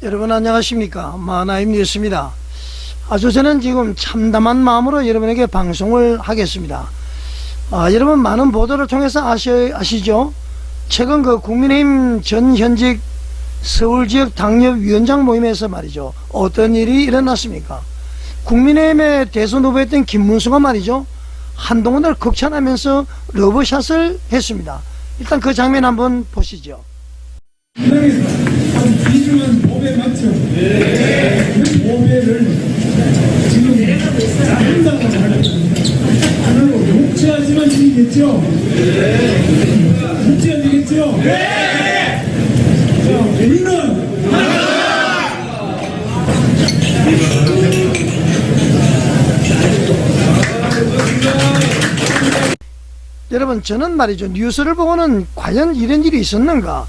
여러분 안녕하십니까, 만화임 뉴스입니다. 저는 지금 참담한 마음으로 여러분에게 방송을 하겠습니다. 여러분 많은 보도를 통해서 아시죠? 최근 국민의힘 전 현직 서울지역 당협위원장 모임에서 말이죠, 어떤 일이 일어났습니까? 국민의힘의 대선 후보였던 김문수가 말이죠, 한동훈을 극찬하면서 러브샷을 했습니다. 일단 그 장면 한번 보시죠. 한당에서 한 2주간 법에 맞춰 그 법에를 지금 한당으로 하려고 하나로 욕체하지만 지겠죠? 욕체 안 되겠죠? 자, 우리는 여러분, 저는 말이죠, 뉴스를 보고는 과연 이런 일이 있었는가,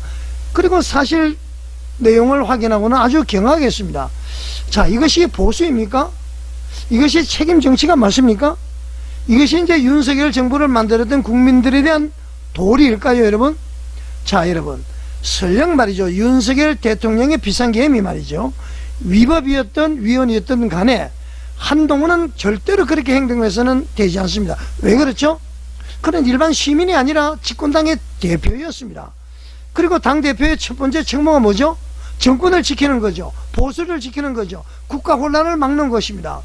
그리고 사실 내용을 확인하고는 아주 경악했습니다. 자, 이것이 보수입니까? 이것이 책임 정치가 맞습니까? 이것이 이제 윤석열 정부를 만들었던 국민들에 대한 도리일까요, 여러분? 자, 여러분, 설령 말이죠, 윤석열 대통령의 비상계엄이 말이죠, 위법이었던 위헌이었던 간에 한동훈은 절대로 그렇게 행동해서는 되지 않습니다. 왜 그렇죠? 그는 일반 시민이 아니라 집권당의 대표였습니다. 그리고 당대표의 첫 번째 책무가 뭐죠? 정권을 지키는 거죠. 보수를 지키는 거죠. 국가 혼란을 막는 것입니다.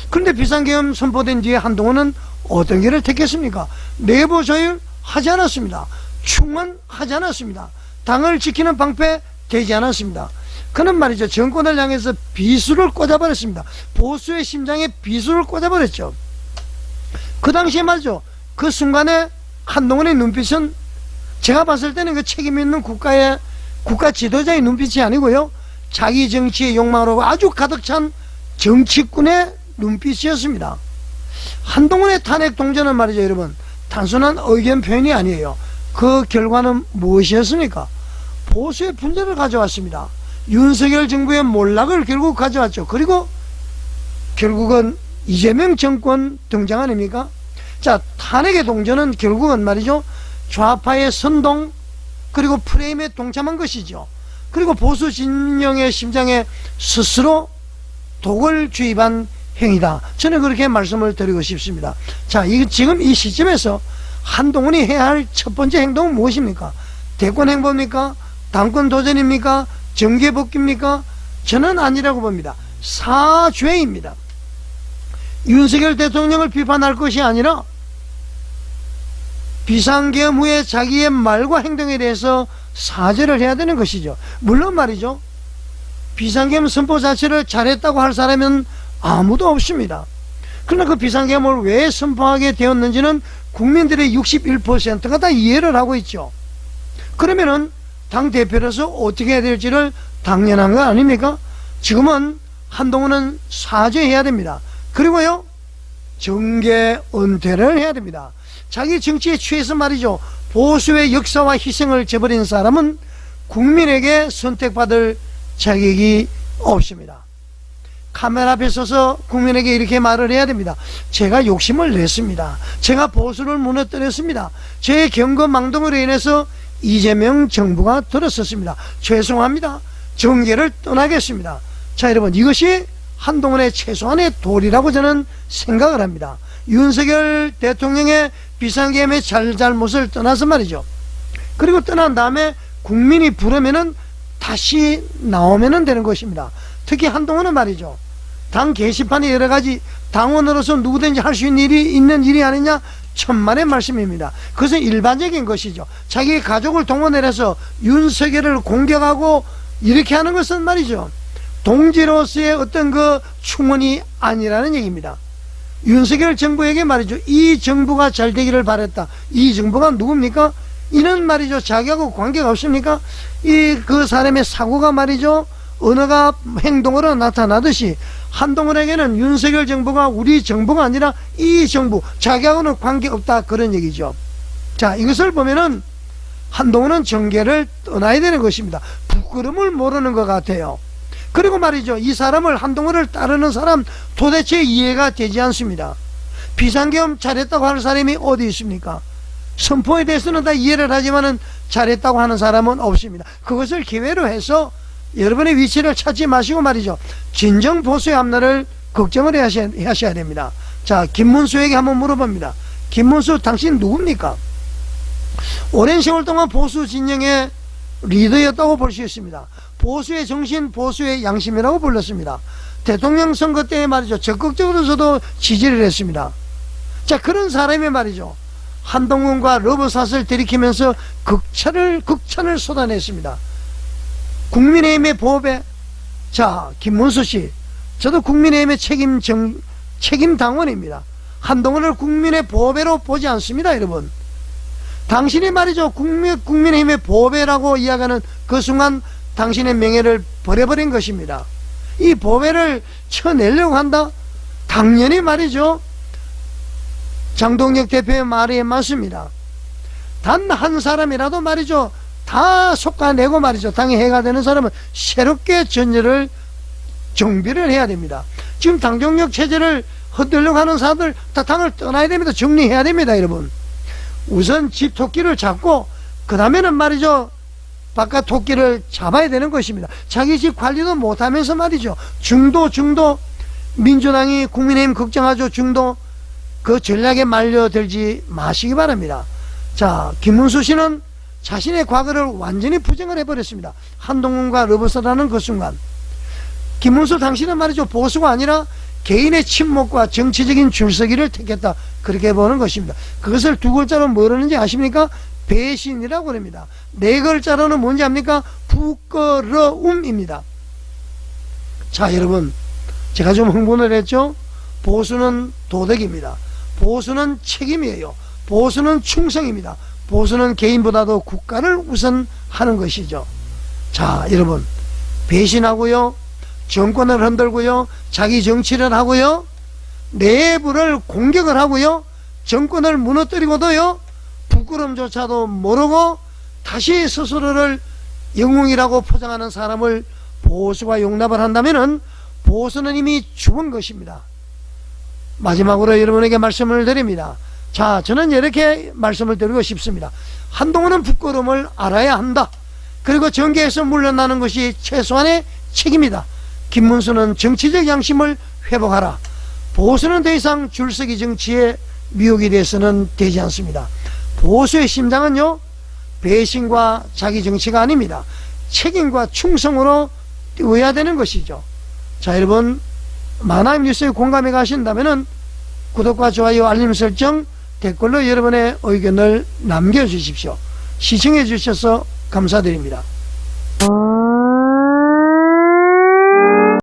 그런데 비상계엄 선포된 뒤에 한동훈은 어떤 길을 택했습니까? 내부 조율 하지 않았습니다. 충원하지 않았습니다. 당을 지키는 방패 되지 않았습니다. 그는 말이죠, 정권을 향해서 비수를 꽂아버렸습니다. 보수의 심장에 비수를 꽂아버렸죠. 그 당시에 말이죠, 그 순간에 한동훈의 눈빛은 제가 봤을 때는 그 책임 있는 국가 지도자의 눈빛이 아니고요, 자기 정치의 욕망으로 아주 가득 찬 정치꾼의 눈빛이었습니다. 한동훈의 탄핵 동전은 말이죠, 여러분, 단순한 의견 표현이 아니에요. 그 결과는 무엇이었습니까? 보수의 분열을 가져왔습니다. 윤석열 정부의 몰락을 결국 가져왔죠. 그리고 결국은 이재명 정권 등장 아닙니까? 자, 탄핵의 동전은 결국은 말이죠, 좌파의 선동, 그리고 프레임에 동참한 것이죠. 그리고 보수 진영의 심장에 스스로 독을 주입한 행위다. 저는 그렇게 말씀을 드리고 싶습니다. 자, 지금 이 시점에서 한동훈이 해야 할 첫 번째 행동은 무엇입니까? 대권 행보입니까? 당권 도전입니까? 정계 복귀입니까? 저는 아니라고 봅니다. 사죄입니다. 윤석열 대통령을 비판할 것이 아니라 비상계엄 후에 자기의 말과 행동에 대해서 사죄를 해야 되는 것이죠. 물론 말이죠, 비상계엄 선포 자체를 잘했다고 할 사람은 아무도 없습니다. 그러나 그 비상계엄을 왜 선포하게 되었는지는 국민들의 61%가 다 이해를 하고 있죠. 그러면은 당대표로서 어떻게 해야 될지를 당연한 거 아닙니까? 지금은 한동훈은 사죄해야 됩니다. 그리고요, 정계 은퇴를 해야 됩니다. 자기 정치에 취해서 말이죠, 보수의 역사와 희생을 저버린 사람은 국민에게 선택받을 자격이 없습니다. 카메라 앞에 서서 국민에게 이렇게 말을 해야 됩니다. 제가 욕심을 냈습니다. 제가 보수를 무너뜨렸습니다. 제 경거망동으로 인해서 이재명 정부가 들어섰습니다. 죄송합니다. 정계를 떠나겠습니다. 자, 여러분, 이것이 한동훈의 최소한의 도리라고 저는 생각을 합니다. 윤석열 대통령의 비상계엄의 잘못을 떠나서 말이죠, 그리고 떠난 다음에 국민이 부르면은 다시 나오면 되는 것입니다. 특히 한동훈은 말이죠, 당 게시판에 여러가지 당원으로서 누구든지 할 수 있는 일이 아니냐, 천만의 말씀입니다. 그것은 일반적인 것이죠. 자기 가족을 동원해서 윤석열을 공격하고 이렇게 하는 것은 말이죠, 동지로서의 어떤 그 충원이 아니라는 얘기입니다. 윤석열 정부에게 말이죠, 이 정부가 잘 되기를 바랬다. 이 정부가 누굽니까? 이는 말이죠, 자기하고 관계가 없습니까? 그 사람의 사고가 말이죠, 언어가 행동으로 나타나듯이 한동훈에게는 윤석열 정부가 우리 정부가 아니라 이 정부, 자기하고는 관계없다, 그런 얘기죠. 자, 이것을 보면은 한동훈은 정계를 떠나야 되는 것입니다. 부끄러움을 모르는 것 같아요. 그리고 말이죠, 이 사람을, 한동훈을 따르는 사람 도대체 이해가 되지 않습니다. 비상계엄 잘했다고 하는 사람이 어디 있습니까? 선포에 대해서는 다 이해를 하지만은 잘했다고 하는 사람은 없습니다. 그것을 기회로 해서 여러분의 위치를 찾지 마시고 말이죠. 진정 보수의 앞날을 걱정을 하셔야 됩니다. 자, 김문수에게 한번 물어봅니다. 김문수, 당신 누굽니까? 오랜 세월 동안 보수 진영의 리더였다고 볼 수 있습니다. 보수의 정신, 보수의 양심이라고 불렀습니다. 대통령 선거 때 말이죠. 적극적으로 저도 지지를 했습니다. 자, 그런 사람이 말이죠. 한동훈과 러브샷을 들이키면서 극찬을 쏟아냈습니다. 국민의힘의 보배. 자, 김문수 씨, 저도 국민의힘의 책임 당원입니다. 한동훈을 국민의 보배로 보지 않습니다, 여러분. 당신이 말이죠, 국민의힘의 보배라고 이야기하는 그 순간 당신의 명예를 버려버린 것입니다. 이 보배를 쳐내려고 한다? 당연히 말이죠, 장동혁 대표의 말이 맞습니다. 단 한 사람이라도 말이죠, 다 솎아내고 말이죠, 당의 해가 되는 사람은 새롭게 전열을 정비를 해야 됩니다. 지금 당정력 체제를 흔들려고 하는 사람들 다 당을 떠나야 됩니다. 정리해야 됩니다, 여러분. 우선 집 토끼를 잡고 그 다음에는 말이죠, 바깥 토끼를 잡아야 되는 것입니다. 자기 집 관리도 못하면서 말이죠, 중도 민주당이 국민의힘 걱정하죠, 중도 그 전략에 말려들지 마시기 바랍니다. 자, 김문수 씨는 자신의 과거를 완전히 부정을 해버렸습니다. 한동훈과 러브샷하는 그 순간. 김문수, 당신은 말이죠, 보수가 아니라 개인의 침묵과 정치적인 줄서기를 택했다, 그렇게 보는 것입니다. 그것을 두 글자로 뭐라는지 아십니까? 배신이라고 그럽니다. 네 글자로는 뭔지 압니까? 부끄러움입니다. 자, 여러분, 제가 좀 흥분을 했죠? 보수는 도덕입니다. 보수는 책임이에요. 보수는 충성입니다. 보수는 개인보다도 국가를 우선하는 것이죠. 자, 여러분, 배신하고요, 정권을 흔들고요, 자기 정치를 하고요, 내부를 공격을 하고요, 정권을 무너뜨리고도요, 부끄럼조차도 모르고 다시 스스로를 영웅이라고 포장하는 사람을 보수가 용납을 한다면은 보수는 이미 죽은 것입니다. 마지막으로 여러분에게 말씀을 드립니다. 자, 저는 이렇게 말씀을 드리고 싶습니다. 한동훈은 부끄러움을 알아야 한다. 그리고 정계에서 물러나는 것이 최소한의 책임이다. 김문수는 정치적 양심을 회복하라. 보수는 더 이상 줄서기 정치의 미혹이 돼서는 되지 않습니다. 보수의 심장은요, 배신과 자기 정치가 아닙니다. 책임과 충성으로 뛰어야 되는 것이죠. 자, 여러분, 만화임 뉴스에 공감해 가신다면은 구독과 좋아요, 알림 설정, 댓글로 여러분의 의견을 남겨주십시오. 시청해 주셔서 감사드립니다.